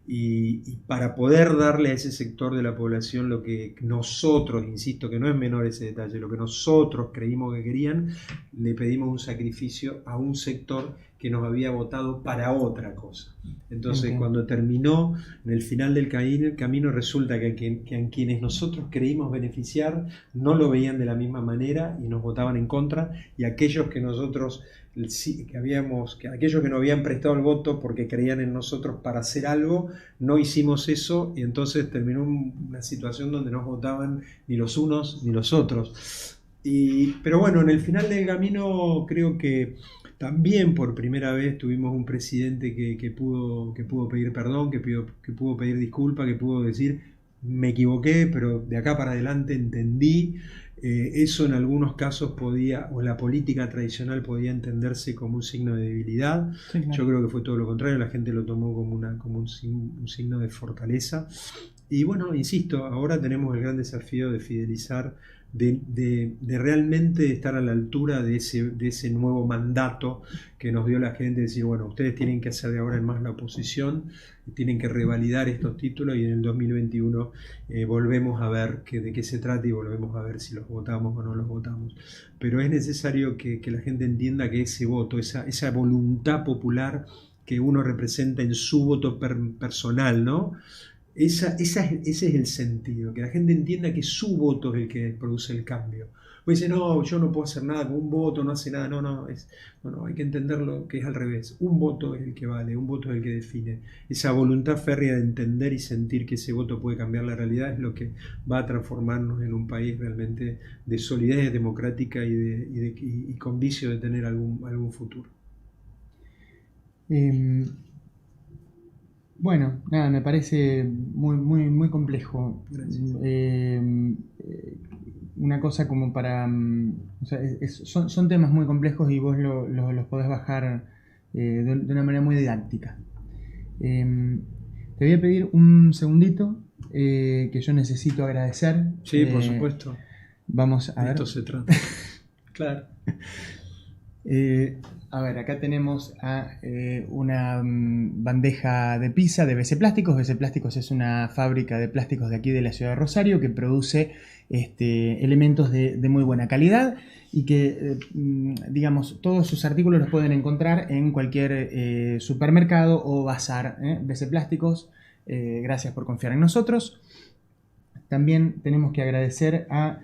Y para poder darle a ese sector de la población lo que nosotros, insisto que no es menor ese detalle, lo que nosotros creímos que querían, le pedimos un sacrificio a un sector que nos había votado para otra cosa. Entonces, cuando terminó, en el final del camino, resulta que a quienes nosotros creímos beneficiar no lo veían de la misma manera y nos votaban en contra, y aquellos que nosotros aquellos que nos habían prestado el voto porque creían en nosotros para hacer algo, no hicimos eso, y entonces terminó una situación donde no votaban ni los unos ni los otros. Pero bueno, en el final del camino creo que también por primera vez tuvimos un presidente que pudo pedir perdón, que pudo pedir disculpas, que pudo decir me equivoqué, pero de acá para adelante entendí. Eso en algunos casos o la política tradicional podía entenderse como un signo de debilidad. Sí, claro. Yo creo que fue todo lo contrario, la gente lo tomó como un signo de fortaleza. Y bueno, insisto, ahora tenemos el gran desafío de fidelizar, de realmente estar a la altura de ese nuevo mandato que nos dio la gente, decir, bueno, ustedes tienen que hacer de ahora en más la oposición, tienen que revalidar estos títulos y en el 2021 volvemos a ver de qué se trata y volvemos a ver si los votamos o no los votamos. Pero es necesario que la gente entienda que ese voto, esa voluntad popular que uno representa en su voto personal, ¿no? Ese es el sentido, que la gente entienda que su voto es el que produce el cambio. Pues dice, no, yo no puedo hacer nada con un voto, no hace nada. No, hay que entenderlo que es al revés. Un voto es el que vale, un voto es el que define. Esa voluntad férrea de entender y sentir que ese voto puede cambiar la realidad es lo que va a transformarnos en un país realmente de solidez democrática y con vicio de tener algún futuro. Bueno, nada, me parece muy complejo. Gracias. Una cosa como para... o sea, son temas muy complejos y vos los podés bajar de una manera muy didáctica. Te voy a pedir un segundito que yo necesito agradecer. Sí, por supuesto. Vamos a De ver. esto se trata. Claro. A ver, acá tenemos una bandeja de pizza de BC Plásticos. BC Plásticos es una fábrica de plásticos de aquí de la ciudad de Rosario que produce elementos de muy buena calidad y que, digamos, todos sus artículos los pueden encontrar en cualquier supermercado o bazar. BC Plásticos, gracias por confiar en nosotros. También tenemos que agradecer a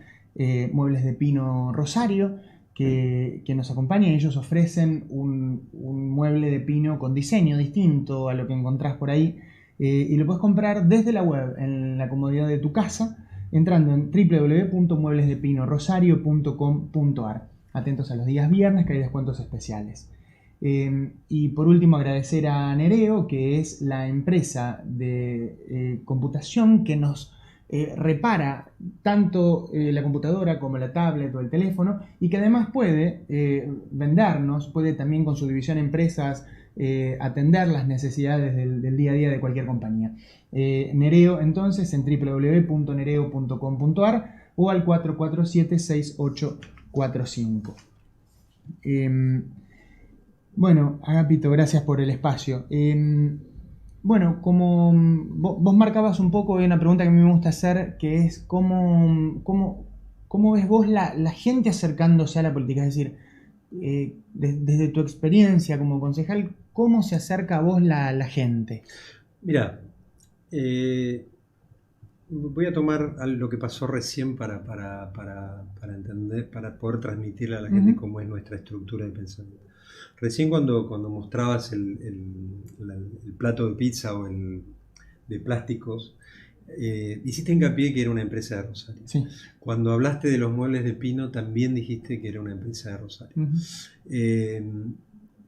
Muebles de Pino Rosario, que nos acompaña. Ellos ofrecen un mueble de pino con diseño distinto a lo que encontrás por ahí y lo puedes comprar desde la web en la comodidad de tu casa entrando en www.mueblesdepinorrosario.com.ar. Atentos a los días viernes que hay descuentos especiales. Y por último agradecer a Nereo, que es la empresa de computación que nos repara tanto la computadora como la tablet o el teléfono y que además puede vendernos, puede también con su división empresas atender las necesidades del día a día de cualquier compañía. Nereo entonces en www.nereo.com.ar o al 447-6845. Bueno, Agapito, gracias por el espacio. Bueno, como vos marcabas un poco, hay una pregunta que a mí me gusta hacer, que es cómo ves vos la gente acercándose a la política. Es decir, desde tu experiencia como concejal, ¿cómo se acerca a vos la gente? Mira, voy a tomar lo que pasó recién para entender, para poder transmitirle a la gente cómo es nuestra estructura de pensamiento. Recién cuando mostrabas el plato de pizza o de plásticos, hiciste hincapié que era una empresa de Rosario. Sí. Cuando hablaste de los muebles de pino, también dijiste que era una empresa de Rosario.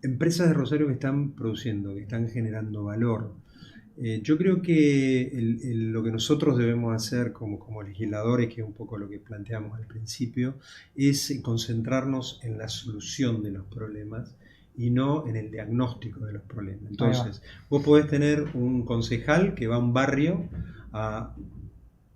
Empresas de Rosario que están produciendo, que están generando valor. Yo creo que lo que nosotros debemos hacer como legisladores, que es un poco lo que planteamos al principio, es concentrarnos en la solución de los problemas y no en el diagnóstico de los problemas. Entonces, vos podés tener un concejal que va a un barrio a,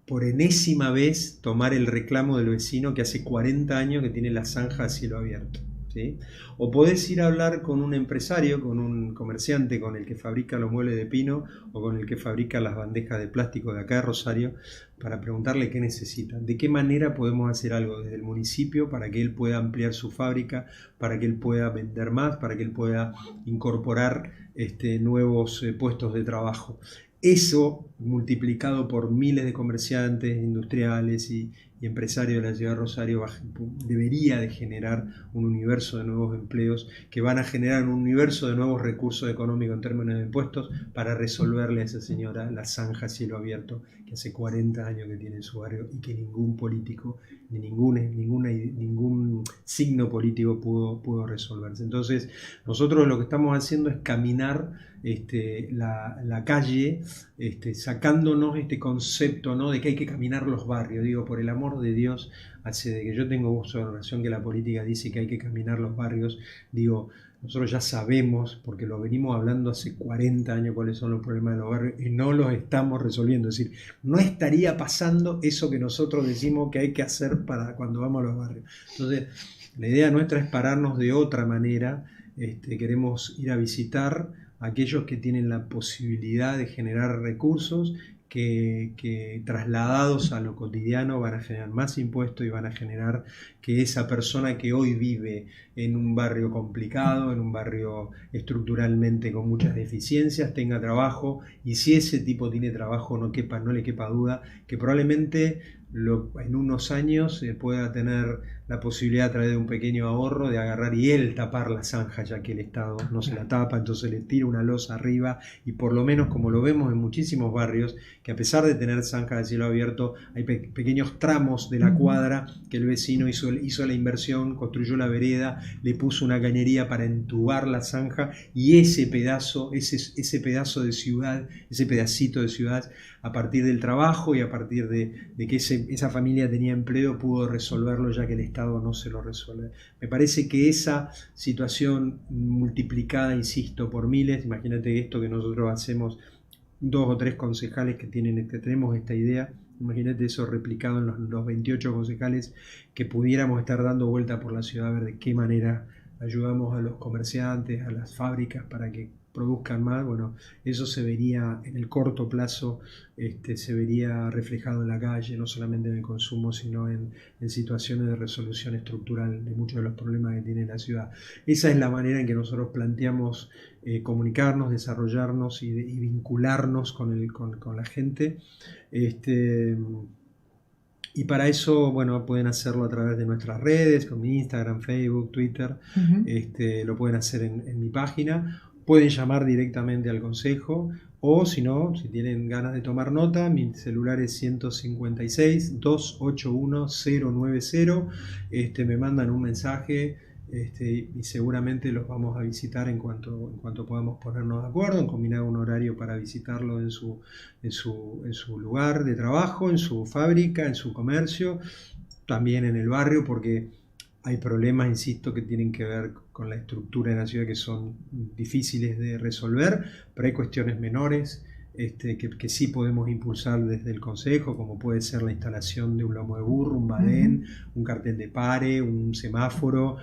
por enésima vez, tomar el reclamo del vecino que hace 40 años que tiene la zanja a cielo abierto. ¿Sí? O podés ir a hablar con un empresario, con un comerciante, con el que fabrica los muebles de pino o con el que fabrica las bandejas de plástico de acá de Rosario, para preguntarle qué necesita, de qué manera podemos hacer algo desde el municipio para que él pueda ampliar su fábrica, para que él pueda vender más, para que él pueda incorporar nuevos puestos de trabajo. Eso, multiplicado por miles de comerciantes, industriales y empresarios de la ciudad de Rosario, debería de generar un universo de nuevos empleos que van a generar un universo de nuevos recursos económicos en términos de impuestos para resolverle a esa señora la zanja a cielo abierto que hace 40 años que tiene en su barrio y que ningún político ni ningún signo político pudo resolverse. Entonces, nosotros lo que estamos haciendo es caminar la calle, sacándonos este concepto, ¿no?, de que hay que caminar los barrios. Digo, por el amor de Dios, hace de que yo tengo observación que la política dice que hay que caminar los barrios, digo, nosotros ya sabemos, porque lo venimos hablando hace 40 años, cuáles son los problemas de los barrios y no los estamos resolviendo. Es decir, no estaría pasando eso que nosotros decimos que hay que hacer para cuando vamos a los barrios. Entonces, la idea nuestra es pararnos de otra manera. Queremos ir a visitar a aquellos que tienen la posibilidad de generar recursos que trasladados a lo cotidiano van a generar más impuestos y van a generar que esa persona que hoy vive en un barrio complicado, en un barrio estructuralmente con muchas deficiencias, tenga trabajo, y si ese tipo tiene trabajo no le quepa duda que probablemente en unos años pueda tener la posibilidad a través de un pequeño ahorro de agarrar y él tapar la zanja, ya que el Estado no se la tapa, entonces le tira una losa arriba y por lo menos, como lo vemos en muchísimos barrios, que a pesar de tener zanja de cielo abierto, hay pequeños tramos de la cuadra que el vecino hizo la inversión, construyó la vereda, le puso una cañería para entubar la zanja y ese pedazo de ciudad, ese pedacito de ciudad, a partir del trabajo y a partir de que esa familia tenía empleo, pudo resolverlo, ya que el Estado no se lo resuelve. Me parece que esa situación multiplicada, insisto, por miles, imagínate esto que nosotros hacemos, 2 o 3 concejales que tenemos esta idea, imagínate eso replicado en los 28 concejales que pudiéramos estar dando vuelta por la ciudad, a ver de qué manera ayudamos a los comerciantes, a las fábricas para que produzcan más. Bueno, eso se vería en el corto plazo, se vería reflejado en la calle, no solamente en el consumo, sino en situaciones de resolución estructural de muchos de los problemas que tiene la ciudad. Esa es la manera en que nosotros planteamos comunicarnos, desarrollarnos y vincularnos con la gente. Y para eso, bueno, pueden hacerlo a través de nuestras redes, con mi Instagram, Facebook, Twitter. Lo pueden hacer en mi página. Pueden llamar directamente al consejo o si no, si tienen ganas de tomar nota, mi celular es 156-281-090. Me mandan un mensaje y seguramente los vamos a visitar en cuanto podamos ponernos de acuerdo, en combinar un horario para visitarlo en su lugar de trabajo, en su fábrica, en su comercio, también en el barrio, porque hay problemas, insisto, que tienen que ver con la estructura de la ciudad que son difíciles de resolver, pero hay cuestiones menores que sí podemos impulsar desde el Consejo, como puede ser la instalación de un lomo de burro, un badén, un cartel de pare, un semáforo,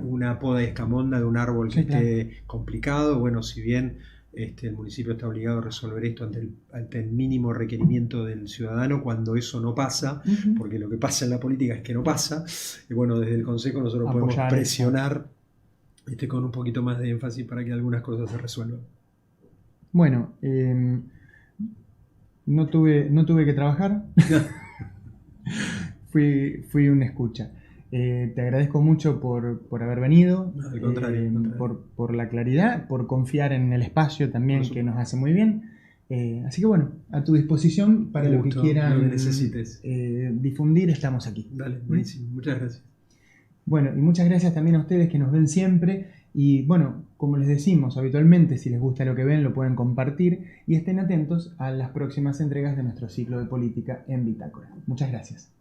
una poda de escamonda de un árbol que esté complicado. Bueno, si bien el municipio está obligado a resolver esto ante el mínimo requerimiento del ciudadano, cuando eso no pasa, porque lo que pasa en la política es que no pasa, y bueno, desde el Consejo nosotros podemos presionar con un poquito más de énfasis para que algunas cosas se resuelvan. Bueno, no tuve que trabajar, fui una escucha. Te agradezco mucho por haber venido, al contrario. Por la claridad, por confiar en el espacio también, que nos hace muy bien. Así que bueno, a tu disposición para lo que quieran, lo que necesites. Difundir, estamos aquí. Dale, buenísimo, muchas gracias. Bueno, y muchas gracias también a ustedes que nos ven siempre. Y bueno, como les decimos habitualmente, si les gusta lo que ven, lo pueden compartir y estén atentos a las próximas entregas de nuestro ciclo de política en Bitácora. Muchas gracias.